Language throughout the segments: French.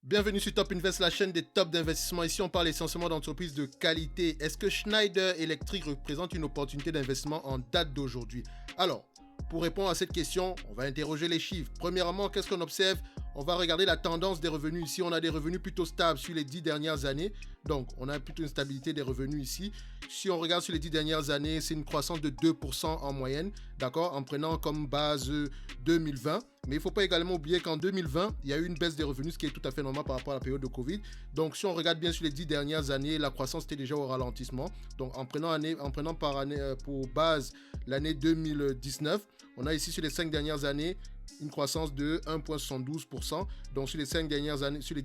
Bienvenue sur Top Invest, la chaîne des tops d'investissement. Ici, on parle essentiellement d'entreprises de qualité. Est-ce que Schneider Electric représente une opportunité d'investissement en date d'aujourd'hui? Alors, pour répondre à cette question, on va interroger les chiffres. Premièrement, qu'est-ce qu'on observe? On va regarder la tendance des revenus ici. On a des revenus plutôt stables sur les 10 dernières années. Donc, on a plutôt une stabilité des revenus ici. Si on regarde sur les 10 dernières années, c'est une croissance de 2% en moyenne, d'accord, en prenant comme base 2020. Mais il ne faut pas également oublier qu'en 2020, il y a eu une baisse des revenus, ce qui est tout à fait normal par rapport à la période de Covid. Donc, si on regarde bien sur les 10 dernières années, la croissance était déjà au ralentissement. Donc, en prenant par année, pour base l'année 2019, on a ici sur les 5 dernières années une croissance de 1,72%. Donc, sur les 10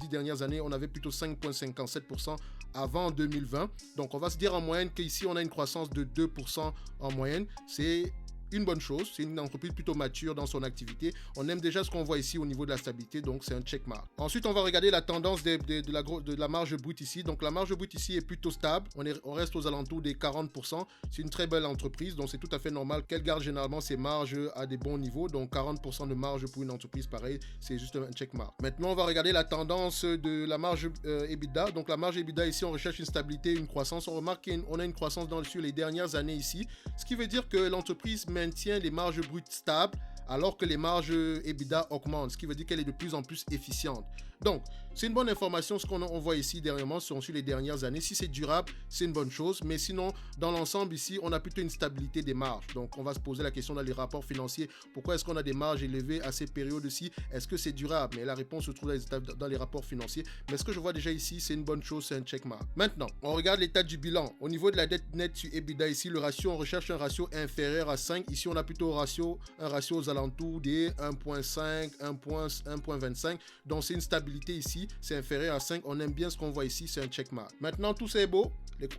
dernières années, on avait plutôt 5,57% avant 2020. Donc, on va se dire en moyenne qu'ici, on a une croissance de 2% en moyenne. C'est une bonne chose, c'est une entreprise plutôt mature dans son activité. On aime déjà ce qu'on voit ici au niveau de la stabilité, donc c'est un checkmark. Ensuite, on va regarder la tendance de la marge brute ici. Donc la marge brute ici est plutôt stable, on reste aux alentours des 40%. C'est une très belle entreprise, donc c'est tout à fait normal qu'elle garde généralement ses marges à des bons niveaux. Donc 40% de marge pour une entreprise pareille, c'est juste un checkmark. Maintenant, on va regarder la tendance de la marge EBITDA. Donc la marge EBITDA ici, on recherche une stabilité, une croissance. On remarque qu'on a une croissance sur les dernières années ici, ce qui veut dire que l'entreprise maintient les marges brutes stables alors que les marges EBITDA augmentent, ce qui veut dire qu'elle est de plus en plus efficiente. Donc, c'est une bonne information, ce qu'on voit ici dernièrement sur les dernières années. Si c'est durable, c'est une bonne chose, mais sinon, dans l'ensemble ici, on a plutôt une stabilité des marges. Donc, on va se poser la question dans les rapports financiers, pourquoi est-ce qu'on a des marges élevées à ces périodes-ci? Est-ce que c'est durable? Mais la réponse se trouve dans les rapports financiers. Mais ce que je vois déjà ici, c'est une bonne chose, c'est un checkmark. Maintenant, on regarde l'état du bilan. Au niveau de la dette nette sur EBITDA ici, le ratio, on recherche un ratio inférieur à 5. Ici, on a plutôt un ratio aux alentours des 1.5, 1.25. Donc, c'est une stabilité ici. C'est inférieur à 5. On aime bien ce qu'on voit ici. C'est un checkmark. Maintenant, tout ça est beau.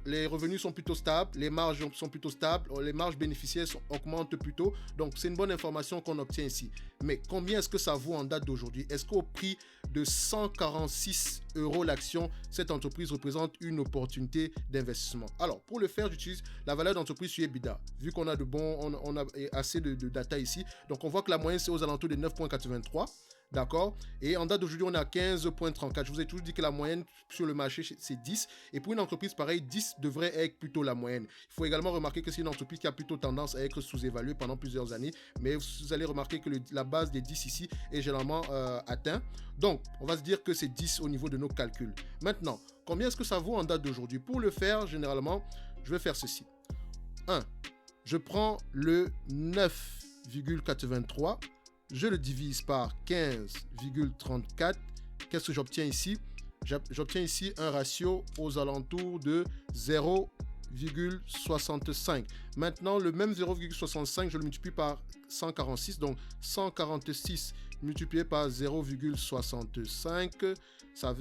Les revenus sont plutôt stables. Les marges sont plutôt stables. Les marges bénéficiaires augmentent plutôt. Donc, c'est une bonne information qu'on obtient ici. Mais combien est-ce que ça vaut en date d'aujourd'hui? Est-ce qu'au prix de 146 € l'action, cette entreprise représente une opportunité d'investissement? Alors, pour le faire, j'utilise la valeur d'entreprise sur EBITDA. Vu qu'on a on a assez de data ici. Donc, on voit que la moyenne, c'est aux alentours de 9,83. D'accord? Et en date d'aujourd'hui, on est à 15,34. Je vous ai toujours dit que la moyenne sur le marché, c'est 10. Et pour une entreprise pareille, 10 devrait être plutôt la moyenne. Il faut également remarquer que c'est une entreprise qui a plutôt tendance à être sous-évaluée pendant plusieurs années. Mais vous allez remarquer que la base des 10 ici est généralement atteinte. Donc, on va se dire que c'est 10 au niveau de nos calculs. Maintenant, combien est-ce que ça vaut en date d'aujourd'hui? Pour le faire, généralement, je vais faire ceci. 1. Je prends le 9,83. Je le divise par 15,34. Qu'est-ce que j'obtiens ici? J'obtiens ici un ratio aux alentours de 0,65. Maintenant, le même 0,65, je le multiplie par 146. Donc, 146 multiplié par 0,65, ça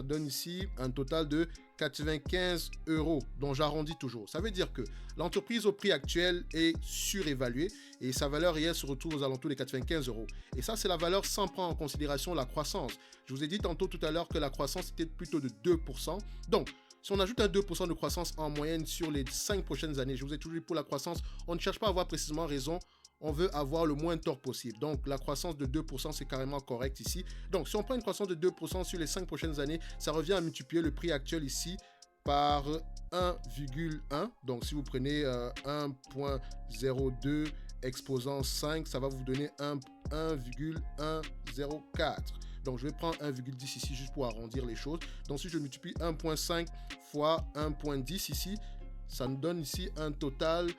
donne ici un total de 95 €, dont j'arrondis toujours. Ça veut dire que l'entreprise au prix actuel est surévaluée et sa valeur réelle se retrouve aux alentours des 95 €. Et ça, c'est la valeur sans prendre en considération la croissance. Je vous ai dit tantôt tout à l'heure que la croissance était plutôt de 2%. Donc, si on ajoute un 2% de croissance en moyenne sur les 5 prochaines années, je vous ai toujours dit pour la croissance, on ne cherche pas à avoir précisément raison. On veut avoir le moins tort possible. Donc, la croissance de 2%, c'est carrément correct ici. Donc, si on prend une croissance de 2% sur les 5 prochaines années, ça revient à multiplier le prix actuel ici par 1,1. Donc, si vous prenez 1,02 exposant 5, ça va vous donner 1,104. Donc, je vais prendre 1,10 ici juste pour arrondir les choses. Donc, si je multiplie 1,5 fois 1,10 ici, ça nous donne ici un total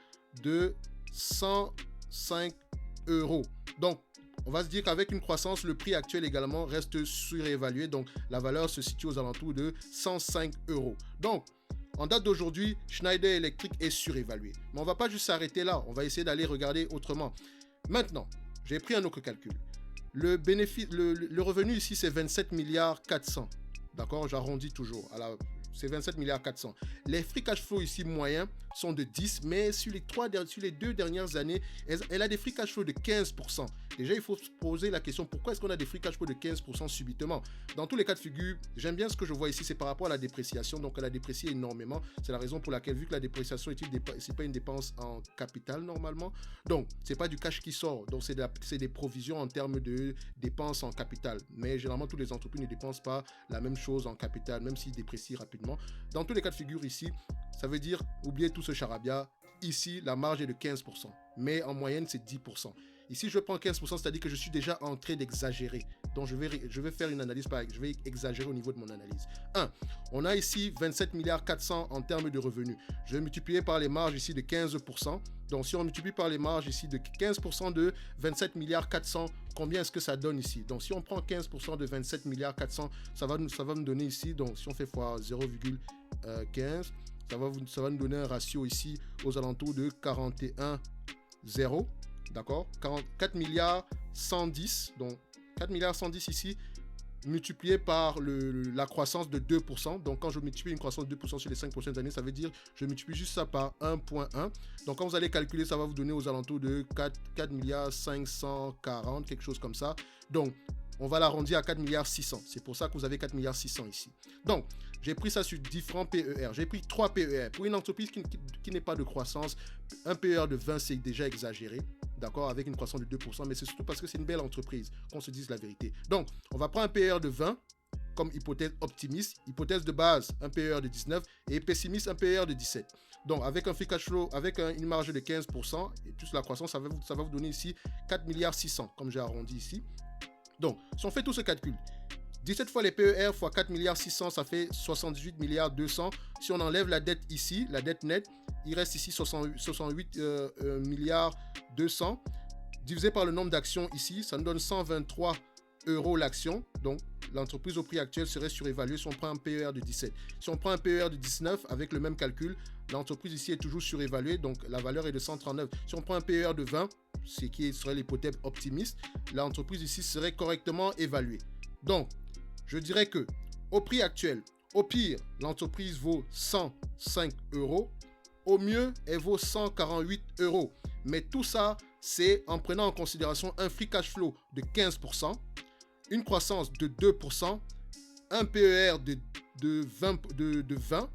de 105 €. Donc, on va se dire qu'avec une croissance, le prix actuel également reste surévalué. Donc, la valeur se situe aux alentours de 105 €. Donc, en date d'aujourd'hui, Schneider Electric est surévalué. Mais on ne va pas juste s'arrêter là. On va essayer d'aller regarder autrement. Maintenant, j'ai pris un autre calcul. Le revenu ici, c'est 27 milliards 400. D'accord? J'arrondis toujours. c'est 27 milliards 400. Les free cash flow ici moyens sont de 10, mais sur les 2 dernières années, elle a des free cash flow de 15%. Déjà, il faut se poser la question, pourquoi est-ce qu'on a des free cash flow de 15% subitement? Dans tous les cas de figure, j'aime bien ce que je vois ici, c'est par rapport à la dépréciation. Donc, elle a déprécié énormément. C'est la raison pour laquelle, vu que la dépréciation c'est pas une dépense en capital normalement, donc c'est pas du cash qui sort. Donc, c'est des provisions en termes de dépenses en capital. Mais généralement, toutes les entreprises ne dépensent pas la même chose en capital, même s'ils déprécient rapidement. Dans tous les cas de figure ici, ça veut dire, oubliez tout ce charabia. Ici, la marge est de 15%, mais en moyenne, c'est 10%. Ici, je prends 15%, c'est-à-dire que je suis déjà en train d'exagérer. Donc, je vais faire une analyse, je vais exagérer au niveau de mon analyse. 1. On a ici 27 milliards 400 en termes de revenus. Je vais multiplier par les marges ici de 15%. Donc, si on multiplie par les marges ici de 15% de 27 milliards 400, combien est-ce que ça donne ici? Donc, si on prend 15% de 27 milliards 400, ça va me donner ici, donc si on fait fois 0,15, ça va nous donner un ratio ici aux alentours de 41,0. D'accord, 4 milliards 110, donc 4 milliards 110 ici, multiplié par la croissance de 2%. Donc, quand je multiplie une croissance de 2% sur les 5 prochaines années, ça veut dire je multiplie juste ça par 1,1. Donc, quand vous allez calculer, ça va vous donner aux alentours de 4 milliards 540, quelque chose comme ça. Donc, on va l'arrondir à 4 milliards 600. C'est pour ça que vous avez 4 milliards 600 ici. Donc, j'ai pris ça sur différents PER. J'ai pris 3 PER. Pour une entreprise qui n'est pas de croissance, un PER de 20, c'est déjà exagéré. D'accord, avec une croissance de 2%, mais c'est surtout parce que c'est une belle entreprise, qu'on se dise la vérité. Donc, on va prendre un PER de 20 comme hypothèse optimiste, hypothèse de base, un PER de 19 et pessimiste, un PER de 17. Donc, avec un free cash flow, avec une marge de 15% et plus la croissance, ça va vous donner ici 4 milliards 600, comme j'ai arrondi ici. Donc, si on fait tout ce calcul, 17 fois les PER fois 4 milliards 600, ça fait 78 milliards 200. Si on enlève la dette ici, la dette nette, il reste ici 68 milliards 200. Divisé par le nombre d'actions ici, ça nous donne 123 euros l'action. Donc, l'entreprise au prix actuel serait surévaluée si on prend un PER de 17. Si on prend un PER de 19, avec le même calcul, l'entreprise ici est toujours surévaluée. Donc, la valeur est de 139. Si on prend un PER de 20, ce qui serait l'hypothèse optimiste, l'entreprise ici serait correctement évaluée. Donc, je dirais que au prix actuel, au pire, l'entreprise vaut 105 euros. Au mieux, elle vaut 148 euros. Mais tout ça, c'est en prenant en considération un free cash flow de 15%, une croissance de 2%, un PER de 20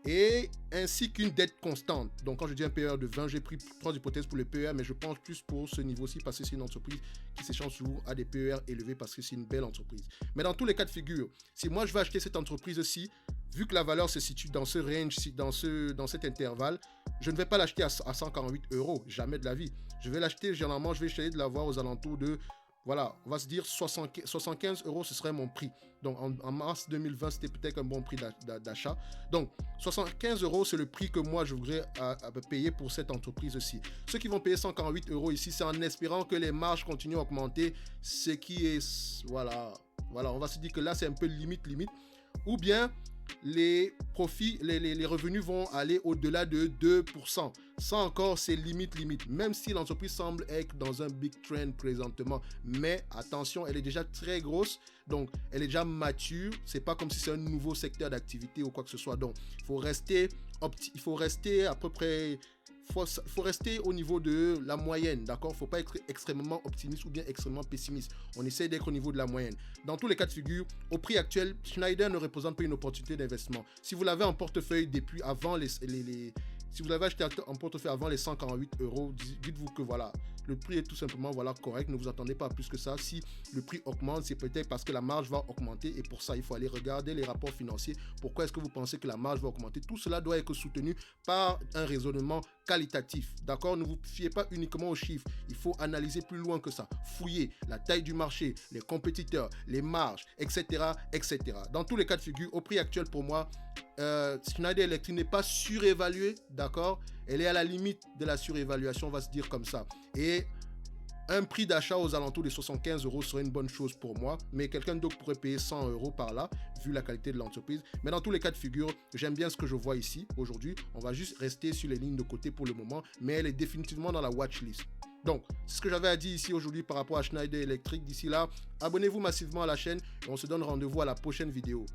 et ainsi qu'une dette constante. Donc, quand je dis un PER de 20, j'ai pris 3 hypothèses pour le PER, mais je pense plus pour ce niveau-ci parce que c'est une entreprise qui s'échange souvent à des PER élevés parce que c'est une belle entreprise. Mais dans tous les cas de figure, si moi je vais acheter cette entreprise-ci, vu que la valeur se situe dans ce range, dans cet intervalle, je ne vais pas l'acheter à 148 euros, jamais de la vie. Je vais l'acheter, généralement, je vais essayer de l'avoir aux alentours de, voilà, on va se dire 75 euros, ce serait mon prix. Donc, en mars 2020, c'était peut-être un bon prix d'achat. Donc, 75 euros, c'est le prix que moi, je voudrais payer pour cette entreprise-ci. Ceux qui vont payer 148 euros ici, c'est en espérant que les marges continuent à augmenter, ce qui est, voilà, on va se dire que là, c'est un peu limite. Ou bien, les profits, les revenus vont aller au-delà de 2%. Ça encore, c'est limite. Même si l'entreprise semble être dans un big trend présentement. Mais attention, elle est déjà très grosse. Donc, elle est déjà mature. C'est pas comme si c'est un nouveau secteur d'activité ou quoi que ce soit. Donc, il faut rester à peu près... faut rester au niveau de la moyenne, d'accord? Il ne faut pas être extrêmement optimiste ou bien extrêmement pessimiste. On essaie d'être au niveau de la moyenne. Dans tous les cas de figure, au prix actuel, Schneider ne représente pas une opportunité d'investissement. Si vous l'avez en portefeuille depuis avant si vous l'avez acheté en portefeuille avant les 148 euros, dites-vous que voilà, le prix est tout simplement correct. Ne vous attendez pas à plus que ça. Si le prix augmente, c'est peut-être parce que la marge va augmenter et pour ça, il faut aller regarder les rapports financiers. Pourquoi est-ce que vous pensez que la marge va augmenter? Tout cela doit être soutenu par un raisonnement qualitatif. D'accord? Ne vous fiez pas uniquement aux chiffres. Il faut analyser plus loin que ça. Fouiller la taille du marché, les compétiteurs, les marges, etc., etc. Dans tous les cas de figure, au prix actuel pour moi, Schneider Electric n'est pas surévalué, d'accord? Elle est à la limite de la surévaluation, on va se dire comme ça. Et un prix d'achat aux alentours de 75 euros serait une bonne chose pour moi, mais quelqu'un d'autre pourrait payer 100 euros par là, vu la qualité de l'entreprise. Mais dans tous les cas de figure, j'aime bien ce que je vois ici aujourd'hui. On va juste rester sur les lignes de côté pour le moment, mais elle est définitivement dans la watchlist. Donc, c'est ce que j'avais à dire ici aujourd'hui par rapport à Schneider Electric. D'ici là, abonnez-vous massivement à la chaîne et on se donne rendez-vous à la prochaine vidéo.